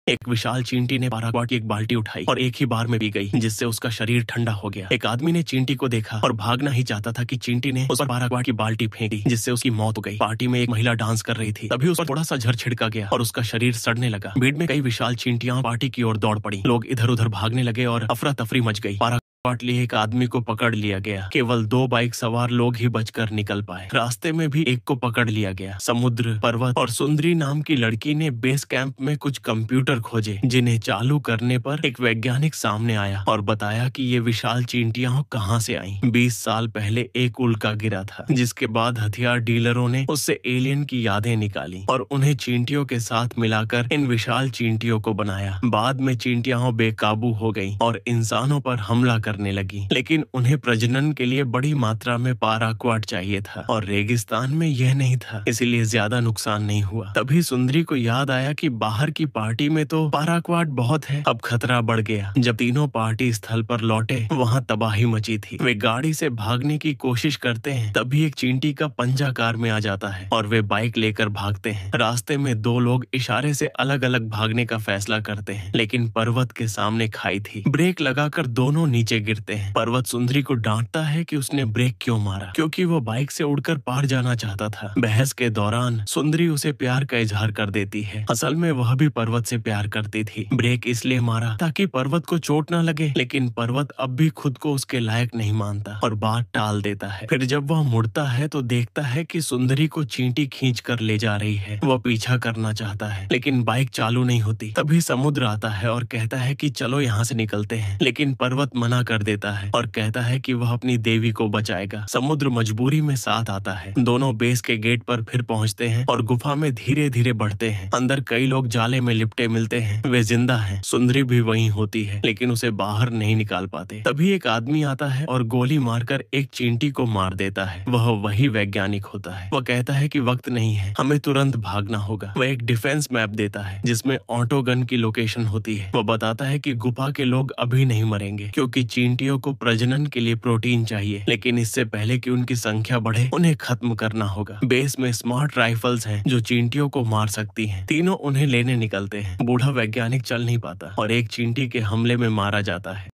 एक विशाल चींटी ने पाराक्वाट की एक बाल्टी उठाई और एक ही बार में पी गई, जिससे उसका शरीर ठंडा हो गया। एक आदमी ने चींटी को देखा और भागना ही चाहता था कि चींटी ने उस पर पाराक्वाट की बाल्टी फेंकी, जिससे उसकी मौत हो गई। पार्टी में एक महिला डांस कर रही थी, तभी उस पर थोड़ा सा झर छिड़का गया और उसका शरीर सड़ने लगा। भीड़ में कई विशाल चींटियां पार्टी की ओर दौड़ पड़ी। लोग इधर उधर भागने लगे और अफरा तफरी मच गई। लिए एक आदमी को पकड़ लिया गया। केवल 2 बाइक सवार लोग ही बचकर निकल पाए। रास्ते में भी एक को पकड़ लिया गया। समुद्र, पर्वत और सुंदरी नाम की लड़की ने बेस कैंप में कुछ कंप्यूटर खोजे, जिन्हें चालू करने पर एक वैज्ञानिक सामने आया और बताया कि ये विशाल चींटियां कहां से आईं। 20 साल पहले एक उल्का गिरा था, जिसके बाद हथियार डीलरों ने उससे एलियन की यादें निकाली और उन्हें चींटियों के साथ मिलाकर इन विशाल चींटियों को बनाया। बाद में चींटियां बेकाबू हो गईं और इंसानों पर हमला करने लगी, लेकिन उन्हें प्रजनन के लिए बड़ी मात्रा में पाराक्वाट चाहिए था और रेगिस्तान में यह नहीं था, इसलिए ज्यादा नुकसान नहीं हुआ। तभी सुंदरी को याद आया कि बाहर की पार्टी में तो पाराक्वाट बहुत है। अब खतरा बढ़ गया। जब तीनों पार्टी स्थल पर लौटे, वहाँ तबाही मची थी। वे गाड़ी से भागने की कोशिश करते हैं, तभी एक चींटी का पंजा कार में आ जाता है और वे बाइक लेकर भागते हैं। रास्ते में 2 लोग इशारे से अलग अलग भागने का फैसला करते हैं, लेकिन पर्वत के सामने खाई थी। ब्रेक लगाकर दोनों नीचे गिरते हैं। पर्वत सुंदरी को डांटता है कि उसने ब्रेक क्यों मारा, क्योंकि वो बाइक से उड़कर पार जाना चाहता था। बहस के दौरान सुंदरी उसे प्यार का इजहार कर देती है। असल में वह भी पर्वत से प्यार करती थी। ब्रेक इसलिए मारा ताकि पर्वत को चोट न लगे, लेकिन पर्वत अब भी खुद को उसके लायक नहीं मानता और बात टाल देता है। फिर जब वह मुड़ता है तो देखता है कि सुंदरी को चींटी खींच कर ले जा रही है। वह पीछा करना चाहता है, लेकिन बाइक चालू नहीं होती। तभी समुद्र आता है और कहता है कि चलो यहाँ से निकलते हैं, लेकिन पर्वत मना कर देता है और कहता है कि वह अपनी देवी को बचाएगा। समुद्र मजबूरी में साथ आता है। दोनों बेस के गेट पर फिर पहुंचते हैं और गुफा में धीरे धीरे बढ़ते हैं। अंदर कई लोग जाले में लिपटे मिलते हैं। वे जिंदा हैं। सुंदरी भी वहीं होती है, लेकिन उसे बाहर नहीं निकाल पाते। तभी एक आदमी आता है और गोली मारकर एक चींटी को मार देता है। वह वही वैज्ञानिक होता है। वह कहता है कि वक्त नहीं है, हमें तुरंत भागना होगा। वह एक डिफेंस मैप देता है, जिसमें ऑटो गन की लोकेशन होती है। वह बताता है कि गुफा के लोग अभी नहीं मरेंगे, क्योंकि चींटियों को प्रजनन के लिए प्रोटीन चाहिए, लेकिन इससे पहले कि उनकी संख्या बढ़े, उन्हें खत्म करना होगा। बेस में स्मार्ट राइफल्स हैं जो चींटियों को मार सकती हैं। तीनों उन्हें लेने निकलते हैं। बूढ़ा वैज्ञानिक चल नहीं पाता और एक चींटी के हमले में मारा जाता है।